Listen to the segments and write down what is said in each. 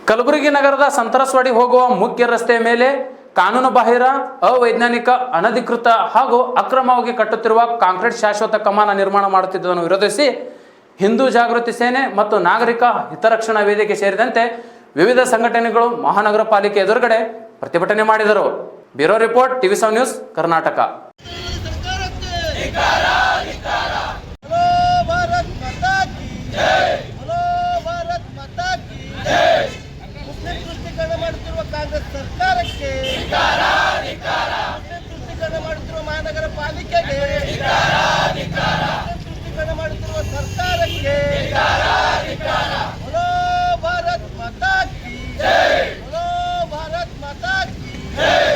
ಕಲಬುರಗಿ ನಗರದ ಸಂತರಸ್ವಾಡಿ ಹೋಗುವ ಮುಖ್ಯ ರಸ್ತೆಯ ಮೇಲೆ ಕಾನೂನು ಬಾಹಿರ ಅವೈಜ್ಞಾನಿಕ ಅನಧಿಕೃತ ಹಾಗೂ ಅಕ್ರಮವಾಗಿ ಕಟ್ಟುತ್ತಿರುವ ಕಾಂಕ್ರೀಟ್ ಶಾಶ್ವತ ಕಮಾನ ನಿರ್ಮಾಣ ಮಾಡುತ್ತಿದ್ದುದನ್ನು ವಿರೋಧಿಸಿ ಹಿಂದೂ ಜಾಗೃತಿ ಸೇನೆ ಮತ್ತು ನಾಗರಿಕ ಹಿತರಕ್ಷಣಾ ವೇದಿಕೆ ಸೇರಿದಂತೆ ವಿವಿಧ ಸಂಘಟನೆಗಳು ಮಹಾನಗರ ಪಾಲಿಕೆ ಎದುರುಗಡೆ ಪ್ರತಿಭಟನೆ ಮಾಡಿದರು. ಬ್ಯೂರೋ ರಿಪೋರ್ಟ್ ಟಿವಿ7 ನ್ಯೂಸ್ ಕರ್ನಾಟಕ. ಕಾಂಗ್ರೆಸ್ ಸರ್ಕಾರಕ್ಕೆ ತುಷ್ಟೀಕರಣ ಮಾಡುತ್ತಿರುವ ಮಹಾನಗರ ಪಾಲಿಕೆಗೆ ತುಷ್ಟೀಕರಣ ಮಾಡುತ್ತಿರುವ ಸರ್ಕಾರಕ್ಕೆ बोलो भारत माता की जय, बोलो भारत माता की जय.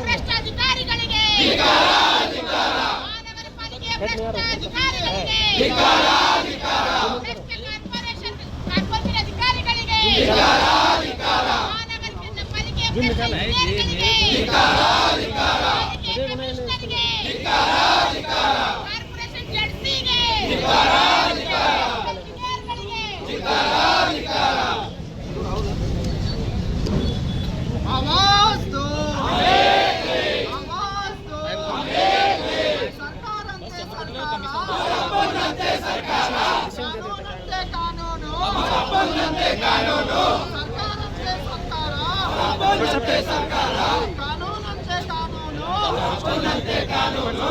ಭ್ರಷ್ಟಾಧಿಕಾರಿಗಳಿಗೆ ಮಹಾನಗರ ಪಾಲಿಕೆಯ ಭ್ರಷ್ಟಾಧಿಕಾರಿಗಳಿಗೆ ಕಾರ್ಪೊರೇಷನ್ ಅಧಿಕಾರಿಗಳಿಗೆ ಕಾರ್ಪೊರೇಷನ್ ಜಡ್ಸಿಗೆ आवाज दो, आवाज दो. सरकारांचे सरकार, कानूनंचे कानूनु, सरकारांचे सरकार, कानूनंचे कानूनु.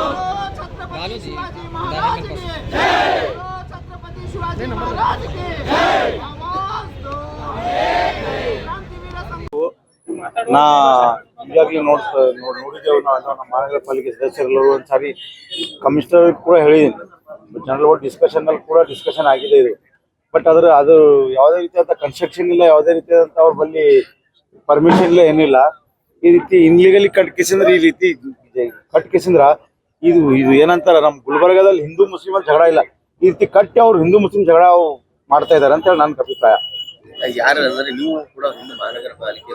छत्रपति शिवाजी महाराज की जय, छत्रपति शिवाजी महाराज की जय. आवाज दो. ನಾ ಈಗಾಗಲೇ ನೋಡಿದ್ದೇವೆ. ನಮ್ಮ ಮಹಾನಗರ ಪಾಲಿಕೆ ಸದಸ್ಯರೆಲ್ಲರೂ ಒಂದ್ಸಾರಿ ಕಮಿಷನರ್ ಕೂಡ ಹೇಳಿದ್ದೀನಿ. ಜನರಲ್ ಬೋರ್ಡ್ ಡಿಸ್ಕಷನ್ನಲ್ಲಿ ಕೂಡ ಡಿಸ್ಕಷನ್ ಆಗಿದೆ ಇದು. ಬಟ್ ಅದು ಯಾವುದೇ ರೀತಿಯಾದ ಕನ್ಸ್ಟ್ರಕ್ಷನ್ ಇಲ್ಲ, ಯಾವುದೇ ರೀತಿಯಾದಂಥ ಅವ್ರ ಬಳಿ ಪರ್ಮಿಷನ್ ಇಲ್ಲ, ಏನಿಲ್ಲ. ಈ ರೀತಿ ಇನ್ಲೀಗಲಿ ಕಟ್ಕಿಸಿದ್ರೆ ಈ ರೀತಿ ಕಟ್ಕಿಸಿದ್ರ ಇದು ಏನಂತಾರ, ನಮ್ಮ ಗುಲ್ಬರ್ಗದಲ್ಲಿ ಹಿಂದೂ ಮುಸ್ಲಿಂ ಜಗಳ ಇಲ್ಲ, ಈ ರೀತಿ ಕಟ್ಟಿ ಅವ್ರು ಹಿಂದೂ ಮುಸ್ಲಿಂ ಜಗಳ ಮಾಡ್ತಾ ಇದ್ದಾರೆ ಅಂತ ಹೇಳಿ ನನ್ನ ಅಭಿಪ್ರಾಯ. ಯಾರು ಅಂದ್ರೆ ನೀವು ಕೂಡ ಹಿಂದೂ ಮಹಾನಗರ ಪಾಲಿಕೆ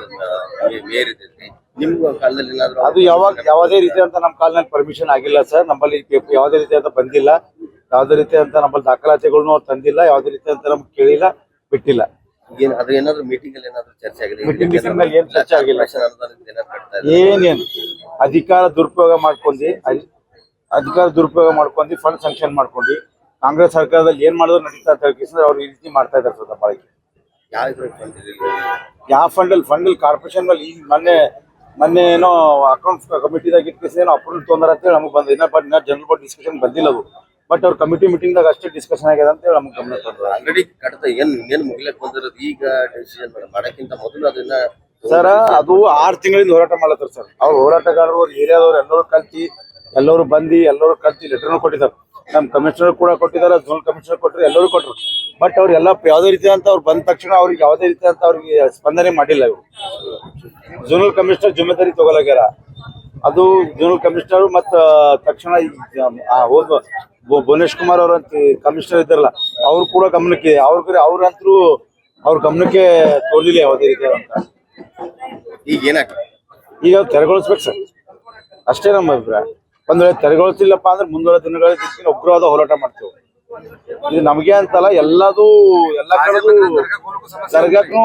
ಮೇಯರ್ ಇದ್ದೀರಿ, ನಿಮ್ಗೂ ಕಾಲದಲ್ಲಿ ಏನಾದ್ರು ಅದು ಯಾವುದೇ ರೀತಿಯಂತ ನಮ್ಮ ಕಾಲದಲ್ಲಿ ಪರ್ಮಿಷನ್ ಆಗಿಲ್ಲ ಸರ್. ನಮ್ಮಲ್ಲಿ ಯಾವುದೇ ರೀತಿಯಂತ ಬಂದಿಲ್ಲ, ಯಾವುದೇ ರೀತಿಯಂತ ನಮ್ಮಲ್ಲಿ ದಾಖಲಾತಿಗಳನ್ನು ತಂದಿಲ್ಲ, ಯಾವುದೇ ರೀತಿಯಂತ ನಮ್ಗೆ ಕೇಳಿಲ್ಲ, ಬಿಟ್ಟಿಲ್ಲ. ಅದು ಏನಾದ್ರು ಮೀಟಿಂಗ್ ಅಲ್ಲಿ ಏನಾದ್ರು ಚರ್ಚೆ ಆಗಿದೆ? ಮೀಟಿಂಗ್ ನಲ್ಲಿ ಏನ್ ಚರ್ಚೆ ಆಗಿಲ್ಲ. ಏನೇನು ಅಧಿಕಾರ ದುರುಪಯೋಗ ಮಾಡ್ಕೊಂಡು ಫಂಡ್ ಸ್ಯಾಂಕ್ಷನ್ ಮಾಡ್ಕೊಂಡು ಕಾಂಗ್ರೆಸ್ ಸರ್ಕಾರದಲ್ಲಿ ಏನ್ ಮಾಡಿದ್ರು ನಡೀತಾ ಅಂತ ಹೇಳ್ಕಿದ್ರೆ ಅವ್ರು ಈ ರೀತಿ ಮಾಡ್ತಾ ಇದ್ದಾರೆ ಸರ್. ಬಾಳಿಕೆ ಯಾವ ಫಂಡಲ್ಲಿ ಕಾರ್ಪೊರೇಷನ್ ನಲ್ಲಿ ಈಗ ಮೊನ್ನೆ ಏನೋ ಅಕೌಂಟ್ ಕಮಿಟಿದಾಗ ಏನೋ ಅಪ್ರೂವಲ್ ತೊಂದರೆ ಅಂತೇಳಿ ನಮಗೆ ಬಂದ. ಇನ್ನ ಜನರಲ್ ಬೋರ್ಡ್ ಡಿಸ್ಕಷನ್ ಬಂದಿಲ್ಲ ಅದು. ಬಟ್ ಅವ್ರ ಕಮಿಟಿ ಮೀಟಿಂಗ್ದಾಗ ಅಷ್ಟೇ ಡಿಸ್ಕಷನ್ ಆಗಿದೆ ಅಂತ ಹೇಳಿ ನಮ್ಗೆ ಗಮನ ತಂದ್ರು. ಆಲ್ರೆಡಿ ಕಡತ ಏನ್ ಮುಗಿಲಕ್ ಬಂದಿರೋದು, ಈಗ ಡಿಸಿಷನ್ ಮಾಡಕ್ಕಿಂತ ಮೊದಲು ಅದನ್ನ ಸರ್ ಅದು 6 ತಿಂಗಳಿಂದ ಹೋರಾಟ ಮಾಡ್ತಾರೆ ಸರ್. ಅವ್ರು ಹೋರಾಟಗಾರರು ಏರಿಯಾದವ್ರು ಎಲ್ಲರೂ ಬಂದು ಲೆಟರ್ನು ಕೊಟ್ಟಿದ್ದಾರೆ. ನಮ್ಮ ಕಮಿಷನರ್ ಕೂಡ ಕೊಟ್ಟಿದ್ದಾರೆ, ಝೋನಲ್ ಕಮಿಷನರ್ ಕೊಟ್ಟರು, ಎಲ್ಲರೂ ಕೊಟ್ಟರು. ಬಟ್ ಅವ್ರೆಲ್ಲ ಯಾವುದೇ ರೀತಿ ಅಂತ ಅವ್ರು ಬಂದ ತಕ್ಷಣ ಅವ್ರಿಗೆ ಯಾವುದೇ ರೀತಿ ಅಂತ ಅವ್ರಿಗೆ ಸ್ಪಂದನೆ ಮಾಡಿಲ್ಲ. ಇವರು ಝೋನಲ್ ಕಮಿಷನರ್ ಜಿಮ್ಮೆದಾರಿ ತಗೊಲಾಗ್ಯಾರ. ಅದು ಝೋನಲ್ ಕಮಿಷನರ್ ಮತ್ತು ತಕ್ಷಣ ಹೋದ ಭುವನೇಶ್ ಕುಮಾರ್ ಅವರಂತ ಕಮಿಷನರ್ ಇದ್ದಾರಲ್ಲ, ಅವ್ರು ಕೂಡ ಗಮನಕ್ಕೆ ಅವ್ರಂತರೂ ಅವ್ರ ಗಮನಕ್ಕೆ ತೋರ್ಲಿಲ್ಲ ಯಾವುದೇ ರೀತಿ ಅಂತ. ಈಗ ಏನಾಗ್ತದೆ, ಈಗ ತೆರವುಗೊಳಿಸ್ಬೇಕು ಸರ್, ಅಷ್ಟೇ ನಮ್ಮ ಅಭಿಪ್ರಾಯ. ಒಂದ್ ವೇಳೆ ತೆರವುಗೊಳಿಸಿಲ್ಲಪ್ಪ ಅಂದ್ರೆ ಮುಂದಿನ ದಿನಗಳ ಉಗ್ರವಾದ ಹೋರಾಟ ಮಾಡ್ತೇವೆ. ಇದು ನಮಗೆ ಅಂತಲ್ಲ, ಎಲ್ಲ ಕಡೆಗೂ ದರ್ಗಾಕ್ಕೂ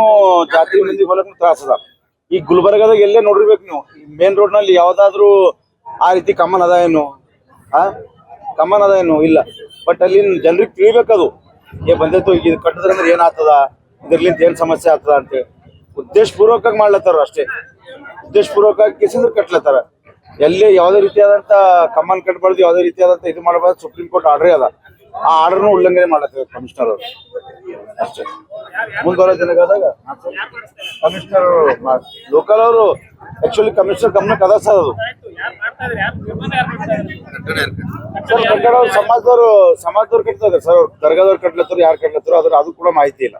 ಜಾತಿ ಮಂದಿ ಹೊಲಕ್ಕೂ ತ್ರಾಸ ಅದ. ಈ ಗುಲ್ಬರ್ಗದಾಗ ಎಲ್ಲೇ ನೋಡಿರ್ಬೇಕು ನೀವು, ಮೇನ್ ರೋಡ್ ನಲ್ಲಿ ಯಾವ್ದಾದ್ರು ಆ ರೀತಿ ಕಮನ್ ಅದ ಏನು ಇಲ್ಲ. ಬಟ್ ಅಲ್ಲಿ ಜನರಿಗೆ ತಿಳಿಬೇಕದು ಬಂದೈತು, ಇದು ಕಟ್ಟಿದ್ರೆ ಅಂದ್ರೆ ಏನಾಗ್ತದ, ಇದ್ರಲಿಂದ ಏನ್ ಸಮಸ್ಯೆ ಆಗ್ತದ ಅಂತೇಳಿ ಉದ್ದೇಶಪೂರ್ವಕವಾಗಿ ಮಾಡ್ಲತ್ತಾರ. ಅಷ್ಟೇ ಉದ್ದೇಶಪೂರ್ವಕವಾಗಿ ಕೇಸಿಂದ್ರೆ ಕಟ್ಲತ್ತಾರ. ಎಲ್ಲಿ ಯಾವುದೇ ರೀತಿಯಾದಂತ ಕಮ್ಮನ್ ಕಟ್ಬಾರ್ದು, ಯಾವುದೇ ರೀತಿಯಾದಂತ ಇದು ಮಾಡಬಾರ್ದು. ಸುಪ್ರೀಂ ಕೋರ್ಟ್ ಆರ್ಡರ್ ಅದ, ಆ ಆರ್ಡರ್ನು ಉಲ್ಲಂಘನೆ ಮಾಡ್ಲತ್ತೇವೆ ಕಮಿಷನರ್ ಅವರು. ಅಷ್ಟೇ. ಮುಂದುವರ ದಿನಗಳಾದಾಗ ಕಮಿಷನರ್ ಲೋಕಲ್ ಅವರು ಆಕ್ಚುಲಿ ಕಮಿಷನರ್ ಗಮನಕ್ಕೆ ಅದ ಸರ್. ಅದು ಸರ್ ಕಟ್ಟಡ ಸಮಾಜದವ್ರು ಕಟ್ತಾರೆ ಸರ್. ದರ್ಗಾದವ್ರು ಕಟ್ಲತ್ತಾರ, ಯಾರು ಕಟ್ಲತ್ತಾರೋ ಅದು ಕೂಡ ಮಾಹಿತಿ ಇಲ್ಲ.